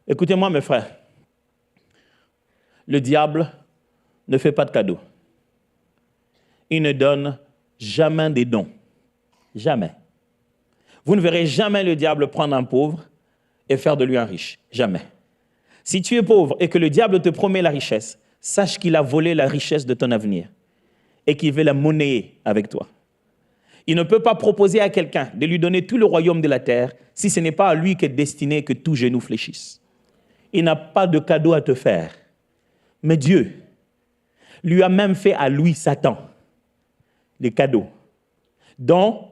Écoutez-moi, mes frères. Le diable ne fait pas de cadeaux. Il ne donne jamais des dons. Jamais. Vous ne verrez jamais le diable prendre un pauvre et faire de lui un riche. Jamais. Si tu es pauvre et que le diable te promet la richesse, sache qu'il a volé la richesse de ton avenir et qu'il veut la monnayer avec toi. Il ne peut pas proposer à quelqu'un de lui donner tout le royaume de la terre si ce n'est pas à lui qu'est destiné que tout genou fléchisse. Il n'a pas de cadeau à te faire. Mais Dieu lui a même fait à lui, Satan, des cadeaux dont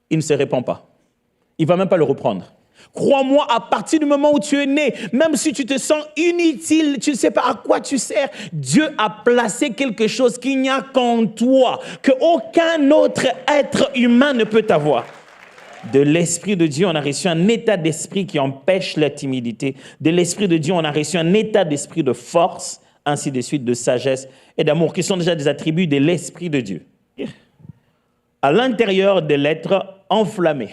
il ne se répand pas. Il ne va même pas le reprendre. Crois-moi, à partir du moment où tu es né, même si tu te sens inutile, tu ne sais pas à quoi tu sers, Dieu a placé quelque chose qu'il n'y a qu'en toi, qu'aucun autre être humain ne peut avoir. De l'Esprit de Dieu, on a reçu un état d'esprit qui empêche la timidité. De l'Esprit de Dieu, on a reçu un état d'esprit de force, ainsi de suite, de sagesse et d'amour, qui sont déjà des attributs de l'Esprit de Dieu. À l'intérieur de l'être enflammé,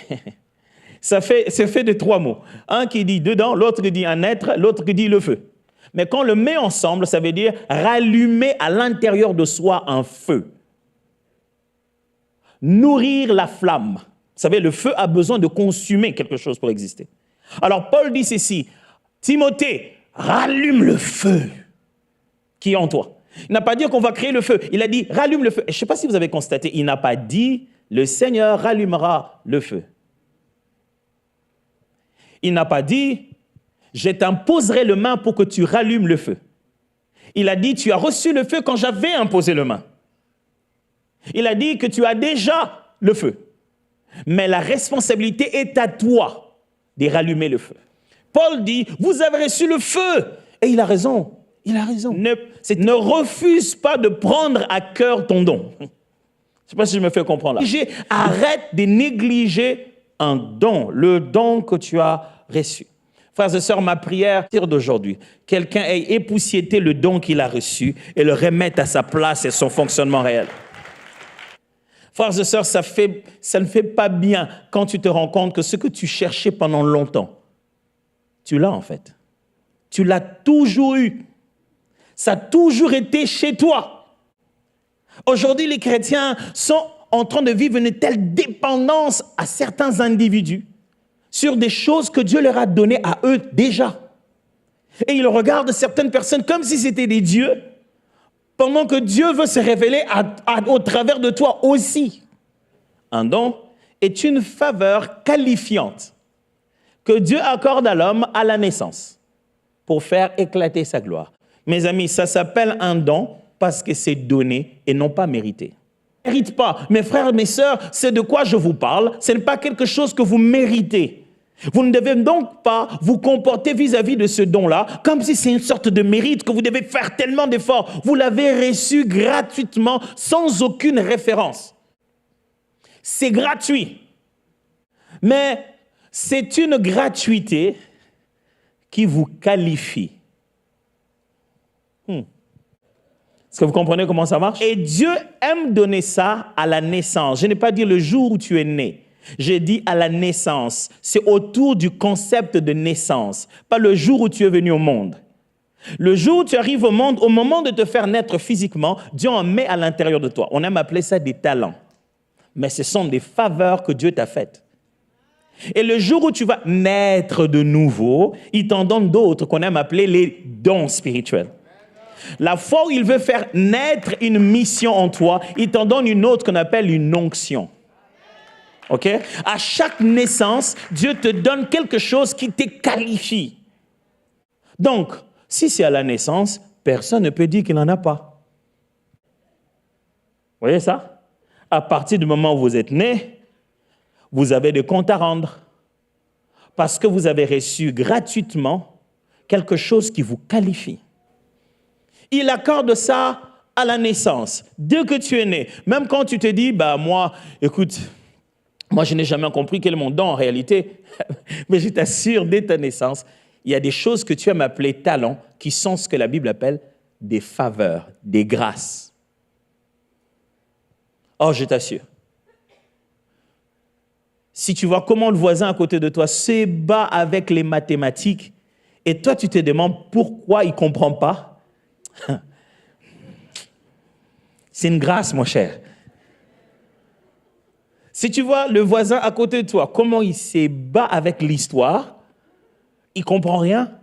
c'est fait de 3 mots. Un qui dit dedans, l'autre qui dit un être, l'autre qui dit le feu. Mais quand on le met ensemble, ça veut dire rallumer à l'intérieur de soi un feu. Nourrir la flamme. Vous savez, le feu a besoin de consumer quelque chose pour exister. Alors Paul dit ceci, Timothée, rallume le feu qui est en toi. Il n'a pas dit qu'on va créer le feu, il a dit rallume le feu. Je ne sais pas si vous avez constaté, il n'a pas dit le Seigneur rallumera le feu. Il n'a pas dit je t'imposerai le main pour que tu rallumes le feu. Il a dit tu as reçu le feu quand j'avais imposé le main. Il a dit que tu as déjà le feu. Mais la responsabilité est à toi de rallumer le feu. Paul dit, vous avez reçu le feu. Et il a raison. Il a raison. Ne refuse pas de prendre à cœur ton don. Je ne sais pas si je me fais comprendre là. Arrête de négliger un don, le don que tu as reçu. Frères et sœurs, ma prière d'aujourd'hui, quelqu'un ait époussiété le don qu'il a reçu et le remette à sa place et son fonctionnement réel. Frères et sœurs, ça ne fait pas bien quand tu te rends compte que ce que tu cherchais pendant longtemps, tu l'as en fait. Tu l'as toujours eu. Ça a toujours été chez toi. Aujourd'hui, les chrétiens sont en train de vivre une telle dépendance à certains individus sur des choses que Dieu leur a données à eux déjà. Et ils regardent certaines personnes comme si c'était des dieux, pendant que Dieu veut se révéler au travers de toi aussi. Un don est une faveur qualifiante que Dieu accorde à l'homme à la naissance pour faire éclater sa gloire. Mes amis, ça s'appelle un don parce que c'est donné et non pas mérité. Ne mérite pas. Mes frères et mes sœurs, c'est de quoi je vous parle. Ce n'est pas quelque chose que vous méritez. Vous ne devez donc pas vous comporter vis-à-vis de ce don-là comme si c'est une sorte de mérite que vous devez faire tellement d'efforts. Vous l'avez reçu gratuitement, sans aucune référence. C'est gratuit. Mais c'est une gratuité qui vous qualifie. Est-ce que vous comprenez comment ça marche? Et Dieu aime donner ça à la naissance. Je n'ai pas dit le jour où tu es né. J'ai dit à la naissance. C'est autour du concept de naissance, pas le jour où tu es venu au monde. Le jour où tu arrives au monde, au moment de te faire naître physiquement, Dieu en met à l'intérieur de toi. On aime appeler ça des talents. Mais ce sont des faveurs que Dieu t'a faites. Et le jour où tu vas naître de nouveau, il t'en donne d'autres qu'on aime appeler les dons spirituels. La fois où il veut faire naître une mission en toi, il t'en donne une autre qu'on appelle une onction. OK? À chaque naissance, Dieu te donne quelque chose qui te qualifie. Donc, si c'est à la naissance, personne ne peut dire qu'il n'en a pas. Vous voyez ça? À partir du moment où vous êtes né, vous avez des comptes à rendre. Parce que vous avez reçu gratuitement quelque chose qui vous qualifie. Il accorde ça à la naissance. Dès que tu es né, même quand tu te dis, moi, écoute, moi, je n'ai jamais compris quel est mon don en réalité. Mais je t'assure, dès ta naissance, il y a des choses que tu aimes appeler talents qui sont ce que la Bible appelle des faveurs, des grâces. Oh, je t'assure. Si tu vois comment le voisin à côté de toi se bat avec les mathématiques Et toi, tu te demandes pourquoi il ne comprend pas. C'est une grâce, mon cher. Si tu vois le voisin à côté de toi, comment il se bat avec l'histoire, il ne comprend rien.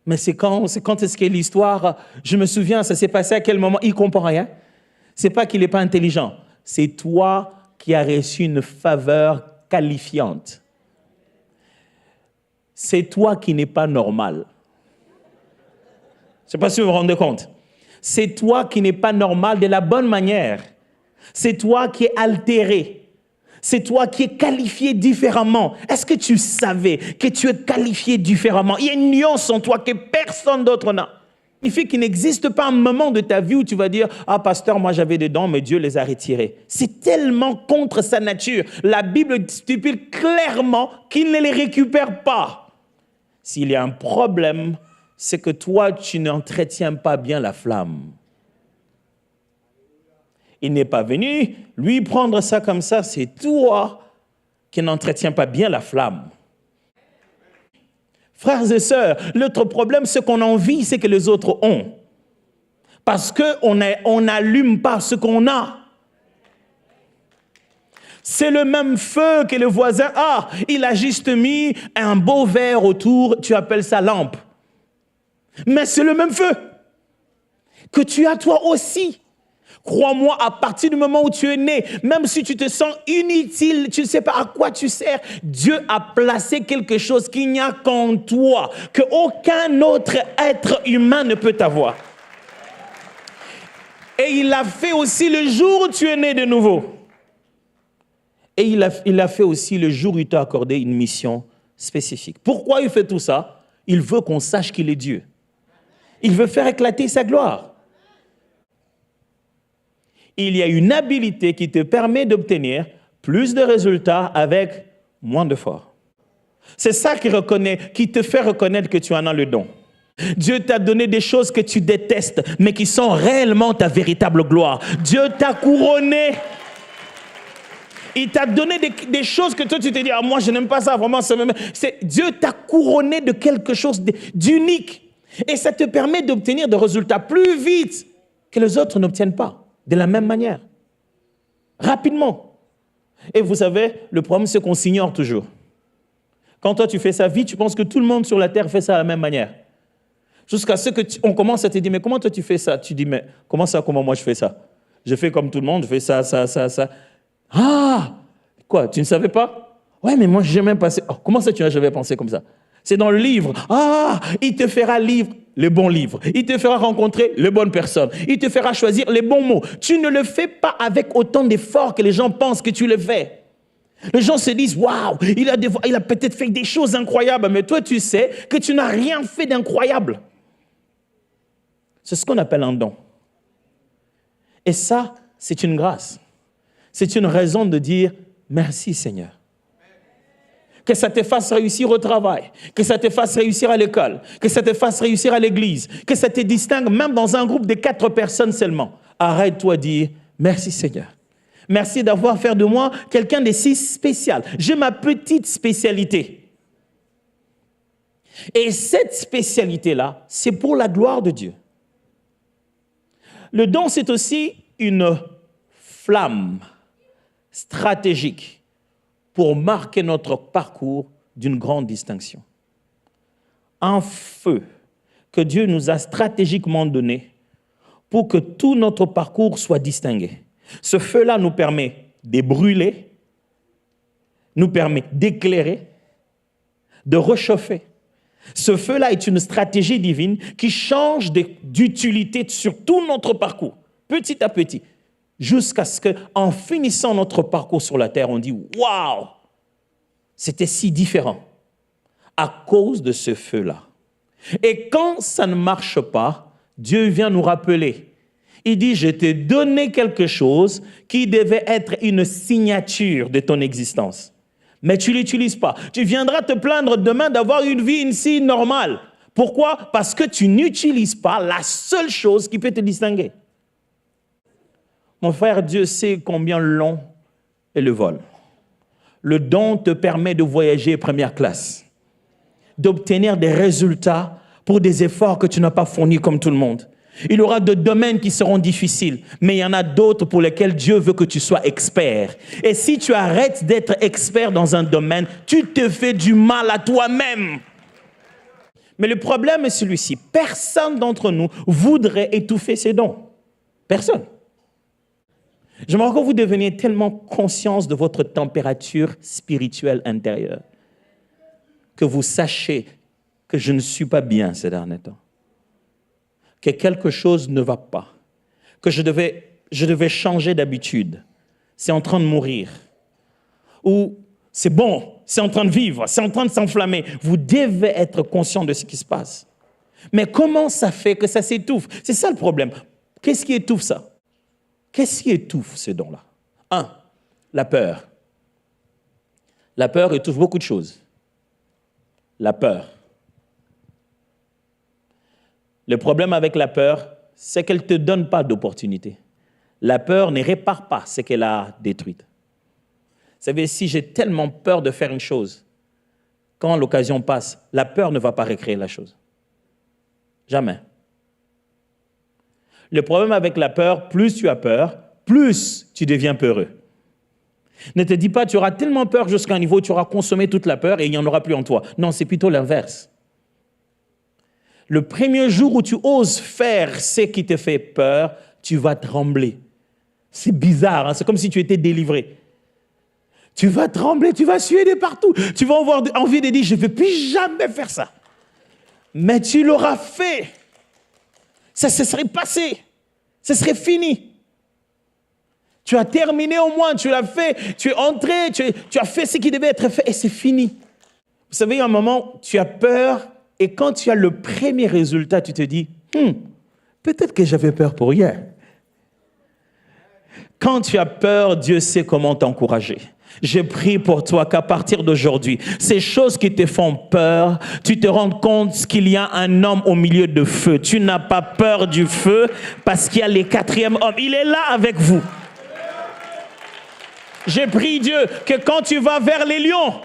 Mais c'est quand est-ce que l'histoire, je me souviens, ça s'est passé à quel moment, il ne comprend rien. Ce n'est pas qu'il n'est pas intelligent, c'est toi qui as reçu une faveur qualifiante. C'est toi qui n'es pas normal. Je ne sais pas si vous vous rendez compte. C'est toi qui n'es pas normal de la bonne manière. C'est toi qui es altéré. C'est toi qui es qualifié différemment. Est-ce que tu savais que tu es qualifié différemment? Il y a une nuance en toi que personne d'autre n'a. Il fait qu'il n'existe pas un moment de ta vie où tu vas dire « Ah, pasteur, moi j'avais des dons, mais Dieu les a retirés. » C'est tellement contre sa nature. La Bible stipule clairement qu'il ne les récupère pas. S'il y a un problème, c'est que toi, tu n'entretiens pas bien la flamme. Il n'est pas venu, lui, prendre ça comme ça, c'est toi qui n'entretiens pas bien la flamme. Frères et sœurs, l'autre problème, ce qu'on envie, c'est que les autres ont. Parce qu'on n'allume pas ce qu'on a. C'est le même feu que le voisin a. Il a juste mis un beau verre autour, tu appelles ça lampe. Mais c'est le même feu que tu as toi aussi. Crois-moi, à partir du moment où tu es né, même si tu te sens inutile, tu ne sais pas à quoi tu sers, Dieu a placé quelque chose qu'il n'y a qu'en toi, qu'aucun autre être humain ne peut avoir. Et il l'a fait aussi le jour où tu es né de nouveau. Et il l'a fait aussi le jour où il t'a accordé une mission spécifique. Pourquoi il fait tout ça? Il veut qu'on sache qu'il est Dieu. Il veut faire éclater sa gloire. Il y a une habilité qui te permet d'obtenir plus de résultats avec moins d'efforts. C'est ça qui te fait reconnaître que tu en as le don. Dieu t'a donné des choses que tu détestes, mais qui sont réellement ta véritable gloire. Dieu t'a couronné. Il t'a donné des choses que toi tu te dis, ah, moi je n'aime pas ça, vraiment. Dieu t'a couronné de quelque chose d'unique. Et ça te permet d'obtenir des résultats plus vite que les autres n'obtiennent pas. De la même manière. Rapidement. Et vous savez, le problème, c'est qu'on s'ignore toujours. Quand toi, tu fais ça vite, tu penses que tout le monde sur la terre fait ça de la même manière. Jusqu'à ce qu'on commence à te dire, mais comment toi, tu fais ça? Tu dis, mais comment ça, comment moi, je fais ça? Je fais comme tout le monde, je fais ça, ça, ça, ça. Ah! Quoi, tu ne savais pas? Ouais, mais moi, j'ai même passé. Oh, comment ça, tu n'as jamais pensé comme ça? C'est dans le livre. Ah! Il te fera lire le bon livre. Il te fera rencontrer les bonnes personnes. Il te fera choisir les bons mots. Tu ne le fais pas avec autant d'efforts que les gens pensent que tu le fais. Les gens se disent, waouh, il a peut-être fait des choses incroyables, mais toi, tu sais que tu n'as rien fait d'incroyable. C'est ce qu'on appelle un don. Et ça, c'est une grâce. C'est une raison de dire, merci Seigneur. Que ça te fasse réussir au travail, que ça te fasse réussir à l'école, que ça te fasse réussir à l'église, que ça te distingue même dans un groupe de 4 personnes seulement. Arrête-toi de dire, merci Seigneur. Merci d'avoir fait de moi quelqu'un de si spécial. J'ai ma petite spécialité. Et cette spécialité-là, c'est pour la gloire de Dieu. Le don, c'est aussi une flamme stratégique pour marquer notre parcours d'une grande distinction. Un feu que Dieu nous a stratégiquement donné pour que tout notre parcours soit distingué. Ce feu-là nous permet de brûler, nous permet d'éclairer, de réchauffer. Ce feu-là est une stratégie divine qui change d'utilité sur tout notre parcours, petit à petit. Jusqu'à ce qu'en finissant notre parcours sur la terre, on dit « Waouh, c'était si différent à cause de ce feu-là. » Et quand ça ne marche pas, Dieu vient nous rappeler. Il dit « Je t'ai donné quelque chose qui devait être une signature de ton existence. Mais tu ne l'utilises pas. Tu viendras te plaindre demain d'avoir une vie ici normale. Pourquoi? Parce que tu n'utilises pas la seule chose qui peut te distinguer. » Mon frère, Dieu sait combien long est le vol. Le don te permet de voyager première classe. d'obtenir des résultats pour des efforts que tu n'as pas fournis comme tout le monde. Il y aura de domaines qui seront difficiles, mais il y en a d'autres pour lesquels Dieu veut que tu sois expert. Et si tu arrêtes d'être expert dans un domaine, tu te fais du mal à toi-même. Mais le problème est celui-ci. Personne d'entre nous voudrait étouffer ses dons. Personne. J'aimerais que vous deveniez tellement conscients de votre température spirituelle intérieure que vous sachiez que je ne suis pas bien ces derniers temps, que quelque chose ne va pas, que je devais changer d'habitude, c'est en train de mourir, ou c'est bon, c'est en train de vivre, c'est en train de s'enflammer. Vous devez être conscient de ce qui se passe. Mais comment ça fait que ça s'étouffe? C'est ça le problème. Qu'est-ce qui étouffe ça? Qu'est-ce qui étouffe ces dons-là? 1. La peur. La peur étouffe beaucoup de choses. La peur. Le problème avec la peur, c'est qu'elle ne te donne pas d'opportunité. La peur ne répare pas ce qu'elle a détruit. Vous savez, si j'ai tellement peur de faire une chose, quand l'occasion passe, la peur ne va pas recréer la chose. Jamais. Le problème avec la peur, plus tu as peur, plus tu deviens peureux. Ne te dis pas, tu auras tellement peur jusqu'à un niveau où tu auras consommé toute la peur et il n'y en aura plus en toi. Non, c'est plutôt l'inverse. Le premier jour où tu oses faire ce qui te fait peur, tu vas trembler. C'est bizarre, hein? C'est comme si tu étais délivré. Tu vas trembler, tu vas suer de partout. Tu vas avoir envie de dire, je ne vais plus jamais faire ça. Mais tu l'auras fait. Ça se serait passé. Ce serait fini. Tu as terminé au moins, tu l'as fait, tu es entré, tu as fait ce qui devait être fait et c'est fini. Vous savez, il y a un moment, tu as peur et quand tu as le premier résultat, tu te dis, peut-être que j'avais peur pour hier. Quand tu as peur, Dieu sait comment t'encourager. Je prie pour toi qu'à partir d'aujourd'hui, ces choses qui te font peur, tu te rends compte qu'il y a un homme au milieu de feu. Tu n'as pas peur du feu parce qu'il y a le quatrième homme. Il est là avec vous. Je prie Dieu que quand tu vas vers les lions,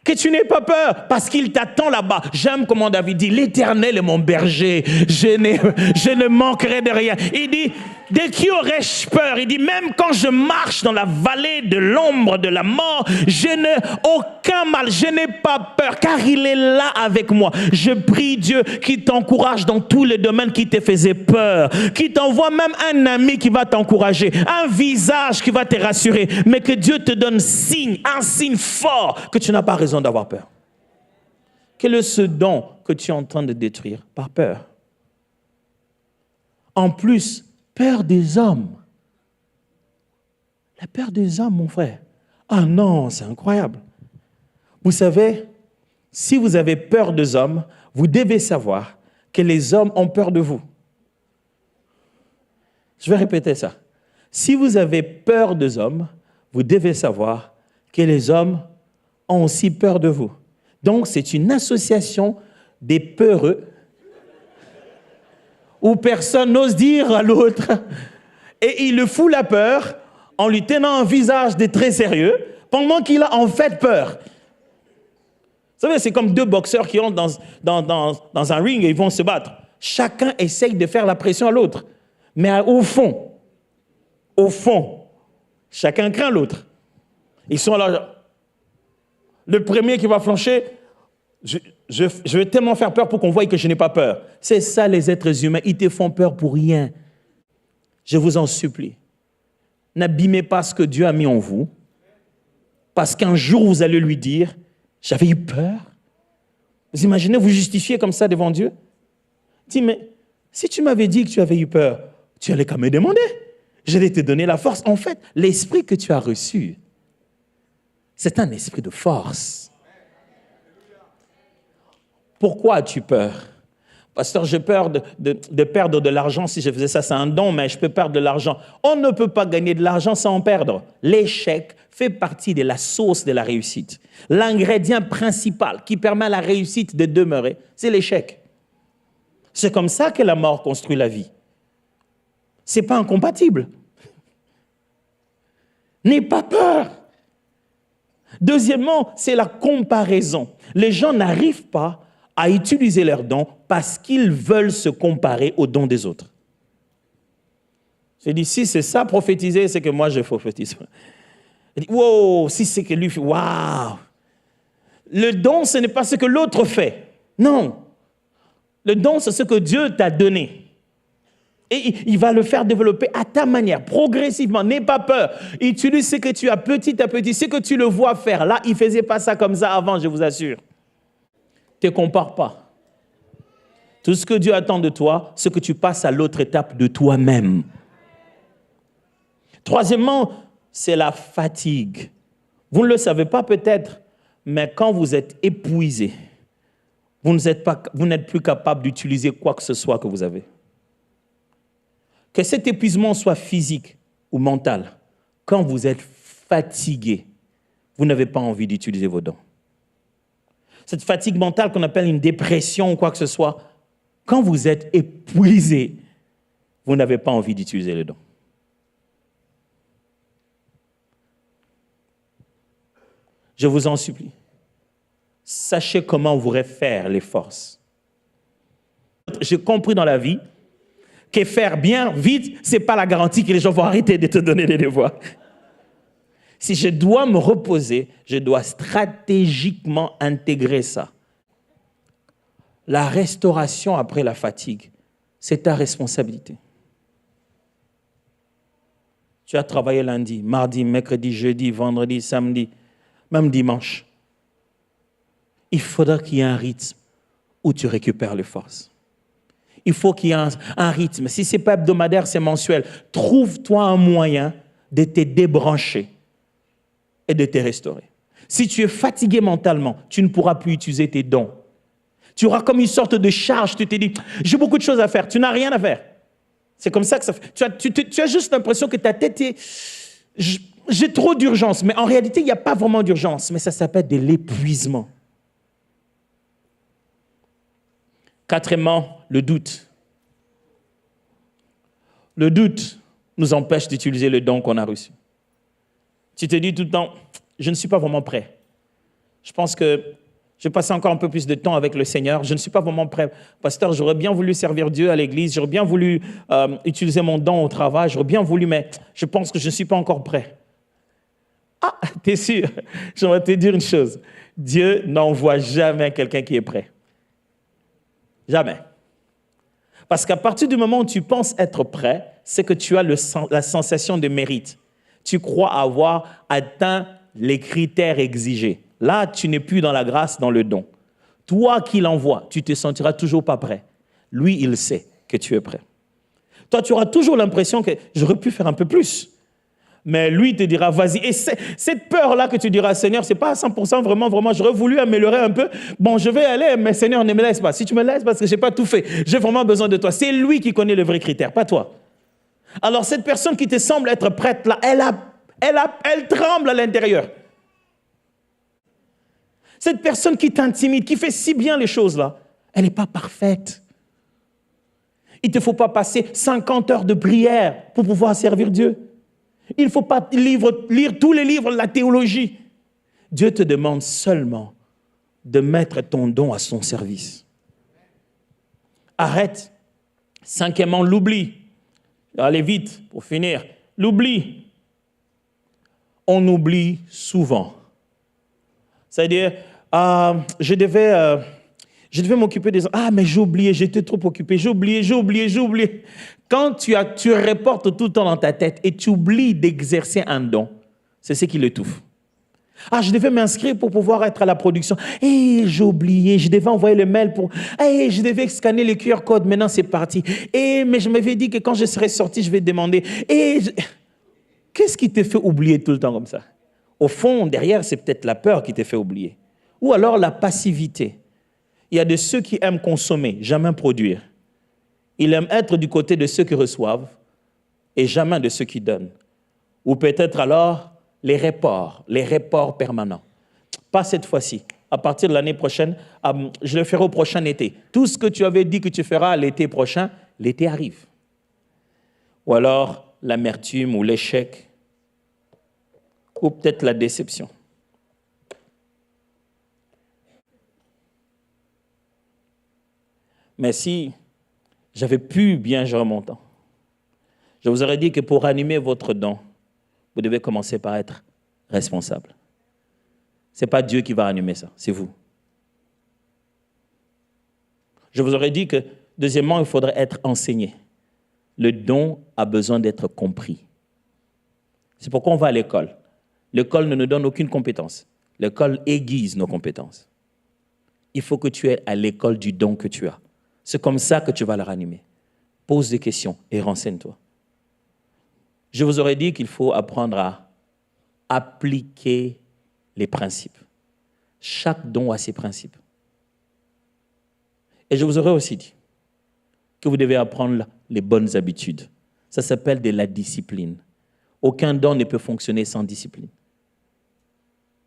que tu n'aies pas peur, parce qu'il t'attend là-bas. J'aime comment David dit, l'Éternel est mon berger, je ne manquerai de rien. Il dit, de qui aurais-je peur? Il dit, même quand je marche dans la vallée de l'ombre de la mort, je n'ai aucun mal, je n'ai pas peur, car il est là avec moi. Je prie Dieu qui t'encourage dans tous les domaines qui te faisaient peur, qui t'envoie même un ami qui va t'encourager, un visage qui va te rassurer, mais que Dieu te donne un signe fort que tu n'as pas raison d'avoir peur. Quel est ce don que tu es en train de détruire par peur? En plus, peur des hommes. La peur des hommes, mon frère. Ah non, c'est incroyable. Vous savez, si vous avez peur des hommes, vous devez savoir que les hommes ont peur de vous. Je vais répéter ça. Si vous avez peur des hommes, vous devez savoir que les hommes ont aussi peur de vous. Donc, c'est une association des peureux où personne n'ose dire à l'autre et il le fout la peur en lui tenant un visage de très sérieux pendant qu'il a en fait peur. Vous savez, c'est comme deux boxeurs qui entrent dans un ring et ils vont se battre. Chacun essaye de faire la pression à l'autre. Mais au fond, chacun craint l'autre. Ils sont là. Le premier qui va flancher, je vais tellement faire peur pour qu'on voie que je n'ai pas peur. C'est ça les êtres humains, ils te font peur pour rien. Je vous en supplie. N'abîmez pas ce que Dieu a mis en vous, parce qu'un jour vous allez lui dire, j'avais eu peur. Vous imaginez, vous justifiez comme ça devant Dieu? Dis, mais si tu m'avais dit que tu avais eu peur, tu allais quand même me demander. J'allais te donner la force. En fait, l'esprit que tu as reçu, c'est un esprit de force. Pourquoi as-tu peur? Pasteur, j'ai peur de perdre de l'argent. Si je faisais ça, c'est un don, mais je peux perdre de l'argent. On ne peut pas gagner de l'argent sans en perdre. L'échec fait partie de la sauce de la réussite. L'ingrédient principal qui permet à la réussite de demeurer, c'est l'échec. C'est comme ça que la mort construit la vie. Ce n'est pas incompatible. N'aie pas peur. Deuxièmement, c'est la comparaison. Les gens n'arrivent pas à utiliser leurs dons parce qu'ils veulent se comparer aux dons des autres. J'ai dit, si c'est ça prophétiser, c'est que moi je prophétise. J'ai dit, wow, si c'est que lui fait, waouh. Le don, ce n'est pas ce que l'autre fait. Non. Le don, c'est ce que Dieu t'a donné. Et il va le faire développer à ta manière, progressivement. N'aie pas peur. Utilise ce que tu as petit à petit, ce que tu le vois faire. Là, il ne faisait pas ça comme ça avant, je vous assure. Ne te compare pas. Tout ce que Dieu attend de toi, c'est que tu passes à l'autre étape de toi-même. Troisièmement, c'est la fatigue. Vous ne le savez pas peut-être, mais quand vous êtes épuisé, vous n'êtes plus capable d'utiliser quoi que ce soit que vous avez. Que cet épuisement soit physique ou mental, quand vous êtes fatigué, vous n'avez pas envie d'utiliser vos dons. Cette fatigue mentale qu'on appelle une dépression ou quoi que ce soit, quand vous êtes épuisé, vous n'avez pas envie d'utiliser les dons. Je vous en supplie, sachez comment vous refaire les forces. J'ai compris dans la vie que faire bien, vite, ce n'est pas la garantie que les gens vont arrêter de te donner des devoirs. Si je dois me reposer, je dois stratégiquement intégrer ça. La restauration après la fatigue, c'est ta responsabilité. Tu as travaillé lundi, mardi, mercredi, jeudi, vendredi, samedi, même dimanche. Il faudra qu'il y ait un rythme où tu récupères les forces. Il faut qu'il y ait un rythme. Si ce n'est pas hebdomadaire, c'est mensuel. Trouve-toi un moyen de te débrancher et de te restaurer. Si tu es fatigué mentalement, tu ne pourras plus utiliser tes dons. Tu auras comme une sorte de charge. Tu te dis, j'ai beaucoup de choses à faire. Tu n'as rien à faire. C'est comme ça que ça fait. Tu as juste l'impression que ta tête est... J'ai trop d'urgence. Mais en réalité, il n'y a pas vraiment d'urgence. Mais ça s'appelle de l'épuisement. Quatrièmement, le doute. Le doute nous empêche d'utiliser le don qu'on a reçu. Tu te dis tout le temps, je ne suis pas vraiment prêt. Je pense que je vais passer encore un peu plus de temps avec le Seigneur. Je ne suis pas vraiment prêt. Pasteur, j'aurais bien voulu servir Dieu à l'église. J'aurais bien voulu utiliser mon don au travail. J'aurais bien voulu, mais je pense que je ne suis pas encore prêt. Ah, t'es sûr? J'aimerais te dire une chose. Dieu n'envoie jamais quelqu'un qui est prêt. Jamais. Parce qu'à partir du moment où tu penses être prêt, c'est que tu as la sensation de mérite. Tu crois avoir atteint les critères exigés. Là, tu n'es plus dans la grâce, dans le don. Toi qui l'envoies, tu te sentiras toujours pas prêt. Lui, il sait que tu es prêt. Toi, tu auras toujours l'impression que j'aurais pu faire un peu plus. Mais lui te dira, vas-y. Et cette peur-là que tu diras, Seigneur, ce n'est pas à 100% vraiment, j'aurais voulu améliorer un peu. Bon, je vais aller, mais Seigneur, ne me laisse pas. Si tu me laisses, parce que je n'ai pas tout fait, j'ai vraiment besoin de toi. C'est lui qui connaît le vrai critère, pas toi. Alors, cette personne qui te semble être prête là, elle tremble à l'intérieur. Cette personne qui t'intimide, qui fait si bien les choses là, elle n'est pas parfaite. Il ne te faut pas passer 50 heures de prière pour pouvoir servir Dieu. Il ne faut pas lire tous les livres de la théologie. Dieu te demande seulement de mettre ton don à son service. Arrête. Cinquièmement, l'oubli. Allez vite pour finir. L'oubli. On oublie souvent. C'est-à-dire, je devais m'occuper des... Ah, mais j'ai oublié, j'étais trop occupé, j'ai oublié. Quand tu reportes tout le temps dans ta tête et tu oublies d'exercer un don, c'est ce qui l'étouffe. Ah, je devais m'inscrire pour pouvoir être à la production. J'ai oublié, je devais envoyer le mail pour... je devais scanner le QR code, maintenant c'est parti. Mais je m'avais dit que quand je serais sorti, je vais demander. Qu'est-ce qui te fait oublier tout le temps comme ça? Au fond, derrière, c'est peut-être la peur qui te fait oublier. Ou alors la passivité. Il y a de ceux qui aiment consommer, jamais produire. Ils aiment être du côté de ceux qui reçoivent et jamais de ceux qui donnent. Ou peut-être alors les reports permanents. Pas cette fois-ci. À partir de l'année prochaine, je le ferai au prochain été. Tout ce que tu avais dit que tu feras l'été prochain, l'été arrive. Ou alors l'amertume ou l'échec, ou peut-être la déception. Mais si j'avais pu bien gérer mon temps, je vous aurais dit que pour animer votre don, vous devez commencer par être responsable. Ce n'est pas Dieu qui va animer ça, c'est vous. Je vous aurais dit que, deuxièmement, il faudrait être enseigné. Le don a besoin d'être compris. C'est pourquoi on va à l'école. L'école ne nous donne aucune compétence. L'école aiguise nos compétences. Il faut que tu aies à l'école du don que tu as. C'est comme ça que tu vas le ranimer. Pose des questions et renseigne-toi. Je vous aurais dit qu'il faut apprendre à appliquer les principes. Chaque don a ses principes. Et je vous aurais aussi dit que vous devez apprendre les bonnes habitudes. Ça s'appelle de la discipline. Aucun don ne peut fonctionner sans discipline.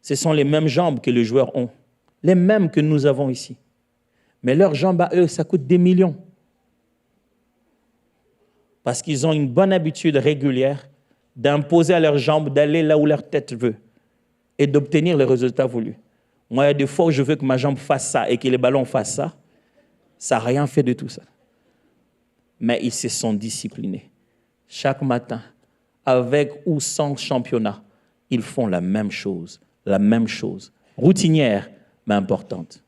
Ce sont les mêmes jambes que les joueurs ont, les mêmes que nous avons ici. Mais leurs jambes à eux, ça coûte des millions. Parce qu'ils ont une bonne habitude régulière d'imposer à leurs jambes d'aller là où leur tête veut et d'obtenir les résultats voulus. Moi, il y a des fois où je veux que ma jambe fasse ça et que les ballons fassent ça. Ça n'a rien fait de tout ça. Mais ils se sont disciplinés. Chaque matin, avec ou sans championnat, ils font la même chose, routinière, mais importante.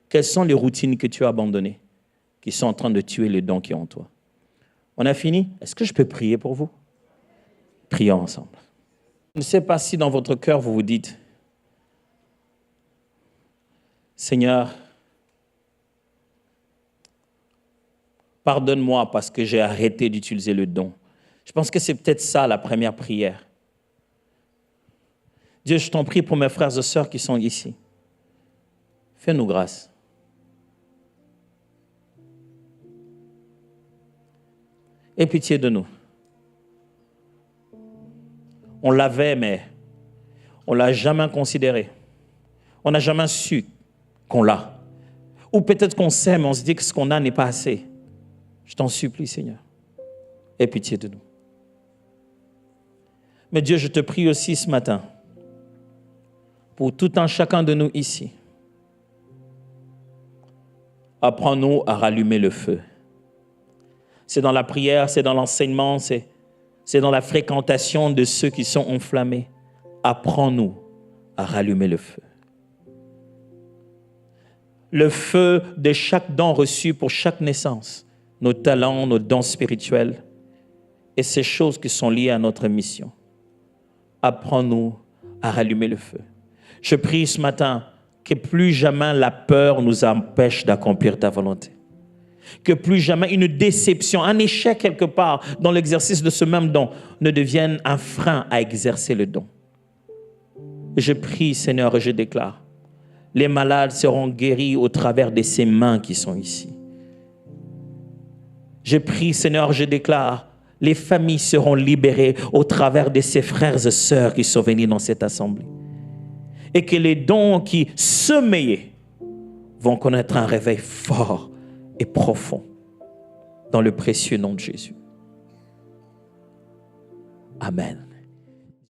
Quelles sont les routines que tu as abandonnées, qui sont en train de tuer les dons qui sont en toi? On a fini? Est-ce que je peux prier pour vous? Prions ensemble. Je ne sais pas si dans votre cœur vous vous dites, Seigneur, pardonne-moi parce que j'ai arrêté d'utiliser le don. Je pense que c'est peut-être ça la première prière. Dieu, je t'en prie pour mes frères et sœurs qui sont ici. Fais-nous grâce. Aie pitié de nous. On l'avait, mais on ne l'a jamais considéré. On n'a jamais su qu'on l'a. Ou peut-être qu'on sait, mais on se dit que ce qu'on a n'est pas assez. Je t'en supplie, Seigneur. Aie pitié de nous. Mais Dieu, je te prie aussi ce matin, pour tout un chacun de nous ici, apprends-nous à rallumer le feu. C'est dans la prière, c'est dans l'enseignement, c'est dans la fréquentation de ceux qui sont enflammés. Apprends-nous à rallumer le feu. Le feu de chaque don reçu pour chaque naissance, nos talents, nos dons spirituels et ces choses qui sont liées à notre mission. Apprends-nous à rallumer le feu. Je prie ce matin que plus jamais la peur nous empêche d'accomplir ta volonté. Que plus jamais une déception, un échec quelque part dans l'exercice de ce même don ne devienne un frein à exercer le don. Je prie, Seigneur, et je déclare, les malades seront guéris au travers de ces mains qui sont ici. Je prie, Seigneur, je déclare, les familles seront libérées au travers de ces frères et sœurs qui sont venus dans cette assemblée. Et que les dons qui sommeillent vont connaître un réveil fort et profond dans le précieux nom de Jésus. Amen.